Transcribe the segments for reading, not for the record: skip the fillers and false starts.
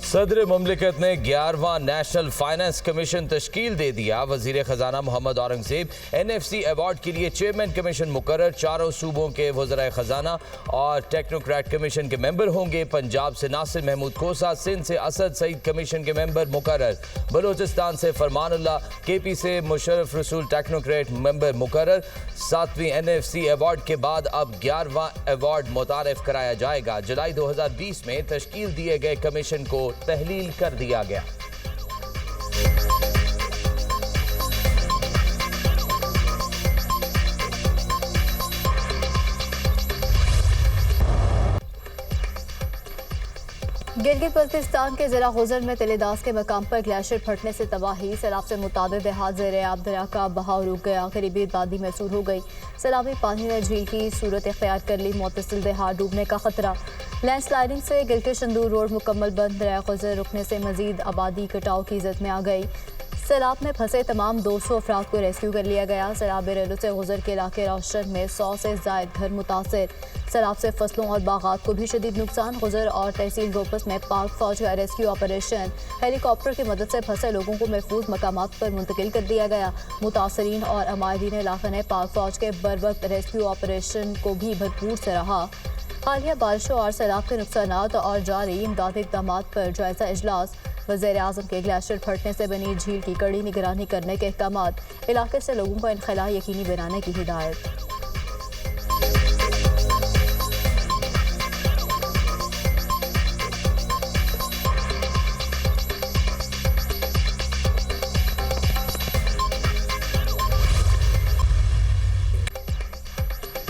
सदर मुमलिकत ने 11वां national finance commission तश्कील दे दिया। वजीर खजाना मोहम्मद औरंगजेब NFC अवार्ड के लिए चेयरमैन कमीशन मुकर्रर। चारों सूबों के वज़राए खजाना और टेक्नोक्रेट कमीशन के मेंबर होंगे। पंजाब से नासिर महमूद खोसा, सिंध से असद सईद कमीशन के मेंबर मुकर्रर। बलोचिस्तान से फरमानुल्लाह, KP से मुशर्रफ रसूल टेक्नोक्रेट मेंबर मुकर्रर। 7वीं NFC अवार्ड के बाद अब 11वां अवार्ड मुतारिफ कराया जाएगा। जुलाई 2020 में तश्कील दिए गए कमीशन को तहलील कर दिया गया। गिलगित बल्तिस्तान के जिला गुजर में तिलेदास के मकाम पर ग्लेशियर फटने से तबाही। सैलाब से मुताबिक देहात ज़ेरे आब दरिया का बहाव रुक गया। करीबी आबादी महसूस हो गई। सैलाबी पानी ने झील की सूरत इख्तियार कर ली। मुतसिल देहात डूबने का खतरा। लैंडस्लाइडिंग से गिलगित शंदूर रोड मुकम्मल बंद। दरिया गुजर रुकने से मजीद आबादी कटाव की इज़्ज़त में आ गई। सैलाब में फंसे तमाम 200 अफराद को रेस्क्यू कर लिया गया। सैलाब रेलू से गुजर के इलाके रोशन में 100 से जायद घर मुतासर। सैलाब से फसलों और बागात को भी शदीद नुकसान। गुजर और तहसील रोपस में पाक फौज का रेस्क्यू ऑपरेशन। हेलीकॉप्टर की मदद से फंसे लोगों को महफूज मकामात पर मुंतकिल कर दिया गया। मुतासरीन और अमायरीन इलाके ने पाक फौज के बर वक्त रेस्क्यू ऑपरेशन को भी भरपूर सराहा। हालिया बारिशों और सैलाब के नुकसान और जारी इमदादी इक़दाम पर जायजा इजलास। वज़ीर आज़म के ग्लेशियर फटने से बनी झील की कड़ी निगरानी करने के अहकाम। इलाके से लोगों को इनखला यकीनी बनाने की हिदायत।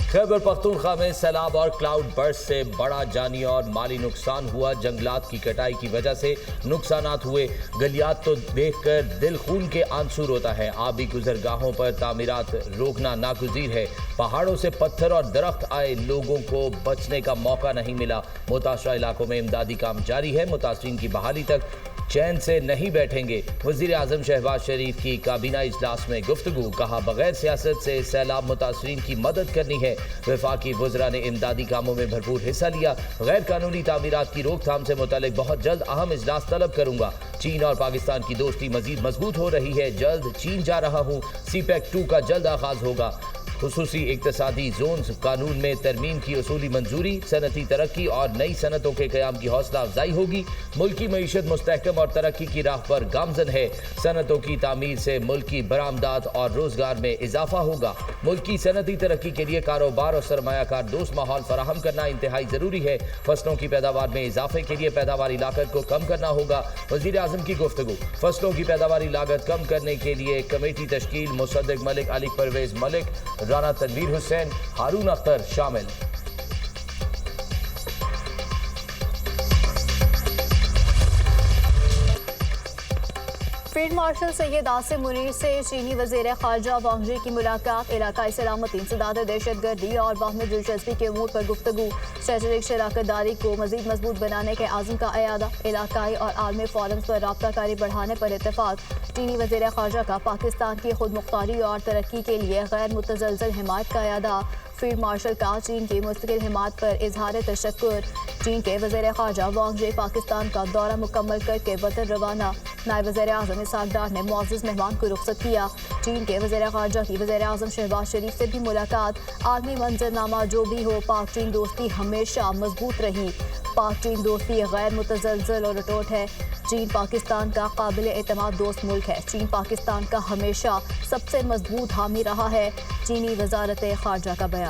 खैबर पख्तूनख्वा में सैलाब और क्लाउड बर्स्ट से बड़ा जानी और माली नुकसान हुआ। जंगलात की कटाई की वजह से नुकसानात हुए। गलियात तो देखकर दिल खून के आंसू रोता है। आबी गुजरगाहों पर तामीरात रोकना नागुज़ीर है। पहाड़ों से पत्थर और दरख्त आए, लोगों को बचने का मौका नहीं मिला। मुतासरा इलाकों में इमदादी काम जारी है। मुतासरीन की बहाली तक चैन से नहीं बैठेंगे। वज़ीर आज़म शहबाज शरीफ की काबीना इजलास में गुफ्तगू। कहा, बगैर सियासत से सैलाब मुतासरीन की मदद करनी है। वफाकी वज़रा ने इमदादी कामों में भरपूर हिस्सा लिया। गैर कानूनी तामीरात की रोकथाम से मुतल्लिक बहुत जल्द अहम इजलास तलब करूंगा। चीन और पाकिस्तान की दोस्ती मजीद मजबूत हो रही है। जल्द चीन जा रहा हूँ। CPEC 2 का जल्द आगाज होगा। खुसूसी इक्तसादी जोन्स कानून में तरमीम की उसूली मंजूरी। सनती तरक्की और नई सनतों के क़याम की हौसला अफजाई होगी। मुल्की मईशत मुस्तहकम और तरक्की की राह पर गामजन है। सनतों की तामीर से मुल्की बरामदात और रोजगार में इजाफा होगा। मुल्की सनती तरक्की के लिए कारोबार और सरमायाकार दोस्त माहौल फराहम करना इंतहाई ज़रूरी है। फसलों की पैदावार में इजाफे के लिए पैदावारी लागत को कम करना होगा। वज़ीर आज़म की गुफ्तगू। फसलों की पैदावारी लागत कम करने के लिए कमेटी तश्कील। मुसद्दिक मलिक, अली परवेज मलिक, राना तनवीर हुसैन, हारून अख्तर शामिल। फील्ड मार्शल सैयद आसिम मुनीर से चीनी वज़ीर ख़ारजा वांग यी की मुलाकात। इलाकाई सलामती, इंसदाद दहशतगर्दी और बाहमी दिलचस्पी के अमूर पर गुफ्तगू। स्ट्रेटेजिक शराकतदारी को मज़ीद मजबूत बनाने के आज़म का अयादा। इलाकाई और आलमी फोरम्स पर राब्ताकारी बढ़ाने पर इत्तेफाक। चीनी वज़ीर ख़ारजा का पाकिस्तान की खुद मुख्तारी और तरक्की के लिए गैर मुतज़लज़ल हिमायत का अयादा। फील्ड मार्शल का चीन की मुस्तकिल हिमायत पर इजहार तशक्कुर। चीन के वज़ीर ख़ारजा वांग यी पाकिस्तान का दौरा मुकम्मल करके वतन रवाना। नायब वज़ीर आज़म इसहाक डार ने मुअज़्ज़ज़ मेहमान को रुखसत किया। चीन के वज़ीर ख़ारजा की वज़ीर आज़म शहबाज शरीफ से भी मुलाकात। आलमी मंजरनामा जो भी हो, पाक चीन दोस्ती हमेशा मजबूत रही। पाक चीन दोस्ती गैर मुतज़लज़ल और अटूट है। चीन पाकिस्तान का काबिल एतमाद दोस्त मुल्क है। चीन पाकिस्तान का हमेशा सबसे मजबूत हामी रहा है। चीनी वज़ारत ख़ारजा का बयान।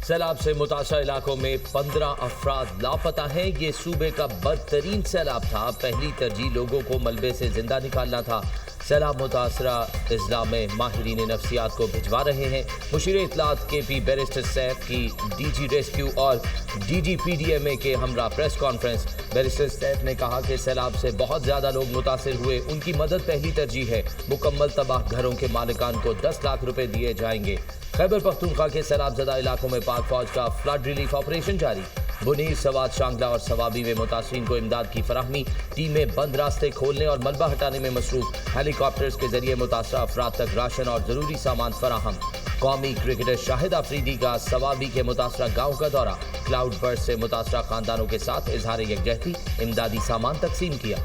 सैलाब से मुतासर इलाकों में 15 अफराद लापता हैं। ये सूबे का बदतरीन सैलाब था। पहली तरजीह लोगों को मलबे से जिंदा निकालना था। सैलाब मुतासरा अजला में माहिरीन नफ्सियात को भिजवा रहे हैं। मुशीर इत्तलात KP बैरिस्टर सैफ की DG रेस्क्यू और DG PDMA के हमरा प्रेस कॉन्फ्रेंस। बैरिस्टर सैफ ने कहा कि सैलाब से बहुत ज़्यादा लोग मुतासर हुए, उनकी मदद पहली तरजीह है। मुकम्मल तबाह घरों के मालिकान को 10 लाख रुपए दिए जाएंगे। खैबर पख्तूनख्वा के सैलाबज़दा इलाकों में पाक फौज का फ्लड रिलीफ ऑपरेशन जारी। बुनीर, सवात, शांगला और सवाबी में मुतासरीन को इमदाद की फराहमी। टीमें बंद रास्ते खोलने और मलबा हटाने में मसरूफ। हेलीकॉप्टर्स के जरिए मुतासरा अफराद तक राशन और ज़रूरी सामान फराहम। कौमी क्रिकेटर शाहिद अफरीदी का सवाबी के मुतासरा गांव का दौरा, क्लाउड बर्स्ट से मुतासरा खानदानों के साथ इजहार यकजहती, इमदादी सामान तकसीम किया।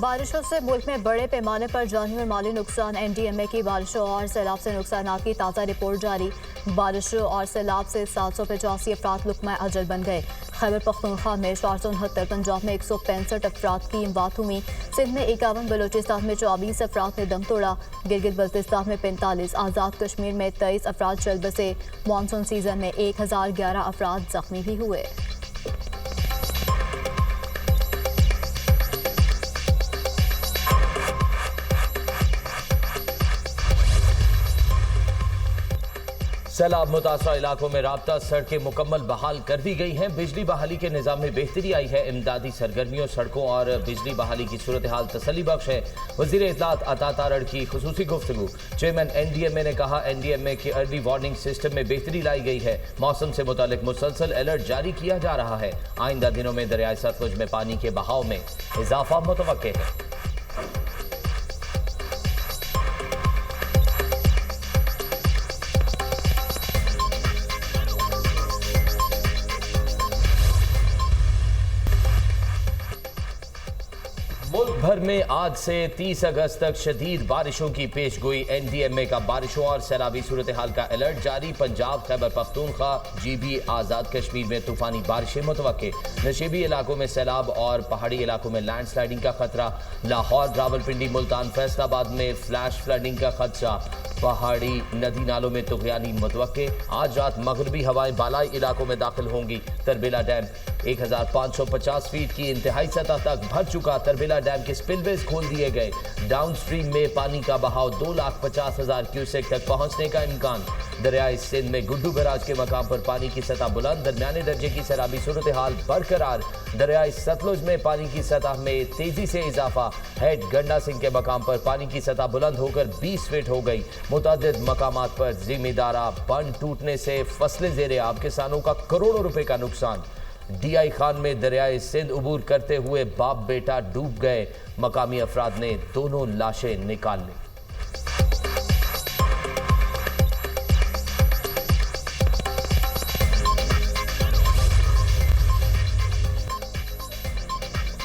बारिशों से मुल्क में बड़े पैमाने पर जानी और माली नुकसान। NDMA की बारिशों और सैलाब से नुकसानात की ताज़ा रिपोर्ट जारी। बारिशों और सैलाब से 785 अफराद लुक़मा अजल बन गए। खैबर पख्तूनख्वा में 469, पंजाब में 165 अफराद की इमवात हुई। सिंध में 51, बलूचिस्तान में 24 अफराद ने दम तोड़ा। गिलगित बल्तिस्तान में 45, आज़ाद कश्मीर में 23 अफराद चल बसे। मानसून सीजन में 1011 अफराद जख्मी भी हुए। सैलाब मुतासरा इलाकों में राब्ता सड़कें मुकम्मल बहाल कर दी गई हैं। बिजली बहाली के निज़ाम में बेहतरी आई है। इमदादी सरगर्मियों, सड़कों और बिजली बहाली की सूरत हाल तसल्ली बख्श है। वज़ीर इत्तलात अता तारड़ की खुसूसी गुफ्तगू। चेयरमैन NDMA ने कहा, NDMA के अर्ली वार्निंग सिस्टम में बेहतरी लाई गई है। मौसम से मुतालिक मुसलसल अलर्ट जारी किया जा रहा है। आइंदा दिनों में दरियाए सतलुज में पानी के बहाव में इजाफा मुतवक्के है। मुल्क भर में आज से 30 अगस्त तक शदीद बारिशों की पेशगोई। NDMA का बारिशों और सैलाबी सूरत हाल का अलर्ट जारी। पंजाब, खैबर पख्तूनख्वा, GB, आज़ाद कश्मीर में तूफानी बारिशें मुतवक्के। नशीबी इलाकों में सैलाब और पहाड़ी इलाकों में लैंड स्लाइडिंग का खतरा। लाहौर, रावलपिंडी, मुल्तान, फैसलाबाद में फ्लैश फ्लडिंग का खदशा। पहाड़ी नदी नालों में तुग़यानी मुतवक्के। आज रात मगरबी हवाएं बालाई इलाकों में दाखिल होंगी। तरबेला डैम 1550 फीट की इंतहाई सतह तक भर चुका। तरबेला डैम के स्पिलवेज खोल दिए गए। डाउन स्ट्रीम में पानी का बहाव 2,50,000 क्यूसेक तक पहुंचने का इम्कान। दरियाए सिंध में गुड्डू बैराज के मकाम पर पानी की सतह बुलंद। दरमियाने दर्जे की सैलाबी सूरत हाल बरकरार। दरियाए सतलुज में पानी की सतह में तेजी से इजाफा। हेड गंडा सिंह के मकाम पर पानी की सतह बुलंद होकर 20 फीट हो गई। मुतअद्दिद मकामात पर जिम्मेदारा बंद टूटने से फसलें ज़ेरे आब, किसानों का करोड़ों रुपए का नुकसान। DI खान में दरियाए सिंध उबूर करते हुए बाप बेटा डूब गए। मकामी अफराद ने दोनों लाशें निकाल ली।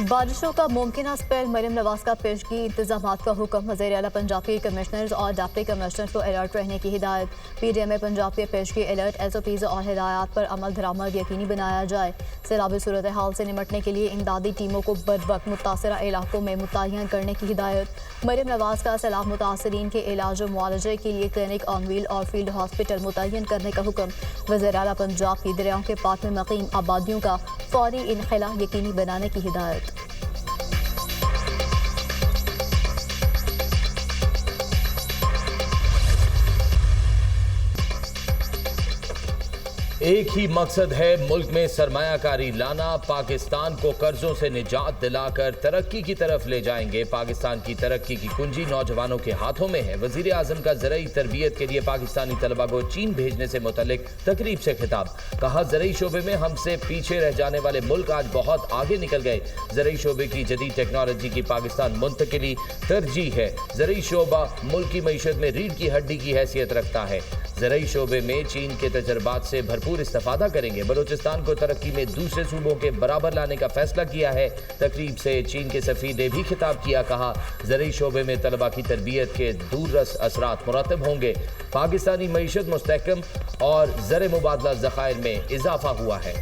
बारिशों का मुमकिन स्पेल। मरियम नवाज का पेशगी इंतजामात का हुक्म। वज़ीर आला पंजाब के कमिश्नर्स और डिप्टी कमिश्नर को अलर्ट रहने की हिदायत। PDMA पंजाब के पेशगी अलर्ट, SOPs और हिदायत पर अमल दरामद यकीनी बनाया जाए। सैलाबी सूरत हाल से निमटने के लिए इमदादी टीमों को बरवक्त मुतासरा इलाकों में मुतय्यन करने की हिदायत। मरियम नवाज का सैलाब मुतासरीन के इलाज और मुआलजे के लिए क्लिनिक ऑन व्हील और फील्ड हॉस्पिटल मुतय्यन करने का हुक्म। वज़ीर आला पंजाब की दरियाओं के पास में मकीम आबादियों का फौरी इनखला यकीनी बनाने की हिदायत। एक ही मकसद है मुल्क में सरमायाकारी लाना। पाकिस्तान को कर्जों से निजात दिलाकर तरक्की की तरफ ले जाएंगे। पाकिस्तान की तरक्की की कुंजी नौजवानों के हाथों में है। वजीर आजम का ज़रई तरबियत के लिए पाकिस्तानी तलबा को चीन भेजने से मुतल्लिक तकरीब से खिताब। कहा, ज़रई शोबे में हमसे पीछे रह जाने वाले मुल्क आज बहुत आगे निकल गए। ज़रई शोबे की जदीद टेक्नोलॉजी की पाकिस्तान मुंतकिली तरजीह है। ज़रई शोबा मुल्क की मईशत में रीढ़ की हड्डी की हैसियत रखता है। ज़रई शोबे में चीन के तजर्बात से भरपूर इस्तेफादा करेंगे। बलूचिस्तान को तरक्की में दूसरे सूबों के बराबर लाने का फैसला किया है। तकरीब से चीन के सफ़ीर ने भी खिताब किया। कहा, ज़रई शोबे में तलबा की तरबियत के दूररस असरात मुरतब होंगे। पाकिस्तानी मईशत मुस्तहकम और ज़र मुबादला ज़खायर में इजाफा हुआ है।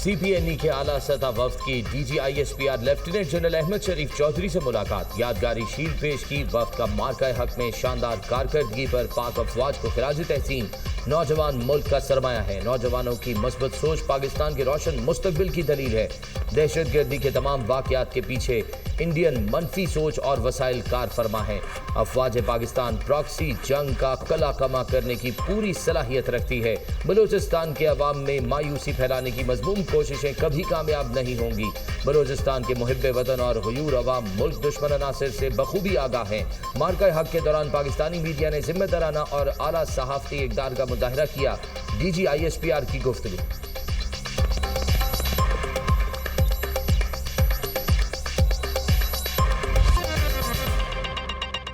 CPNE के आला सतह वफ्द की DGISPR लेफ्टिनेंट जनरल अहमद शरीफ चौधरी से मुलाकात। यादगारी शील्ड पेश की। वफ्द का मार्का हक में शानदार कारकर्दगी पर पाक अफवाज को खिराज तहसीन। नौजवान मुल्क का सरमाया है। नौजवानों की मुस्बत सोच पाकिस्तान के रोशन मुस्तकबिल की दलील है। दहशतगर्दी के तमाम वाकयात के पीछे इंडियन मनफी सोच और वसाइल कार फरमा है। अफवाज पाकिस्तान प्रॉक्सी जंग का कला कमा करने की पूरी सलाहियत रखती है। बलूचिस्तान के अवाम में मायूसी फैलाने की मजमूम कोशिशें कभी कामयाब नहीं होंगी। बलूचिस्तान के मुहिब्बे वतन और हुयूर अवाम मुल्क दुश्मन अनासिर से बखूबी आगाह हैं। मार्का हक के दौरान पाकिस्तानी मीडिया ने जिम्मेदाराना और आला सहाफती इक़दार का मुजाहरा किया। DG ISPR की गुफ्तगू।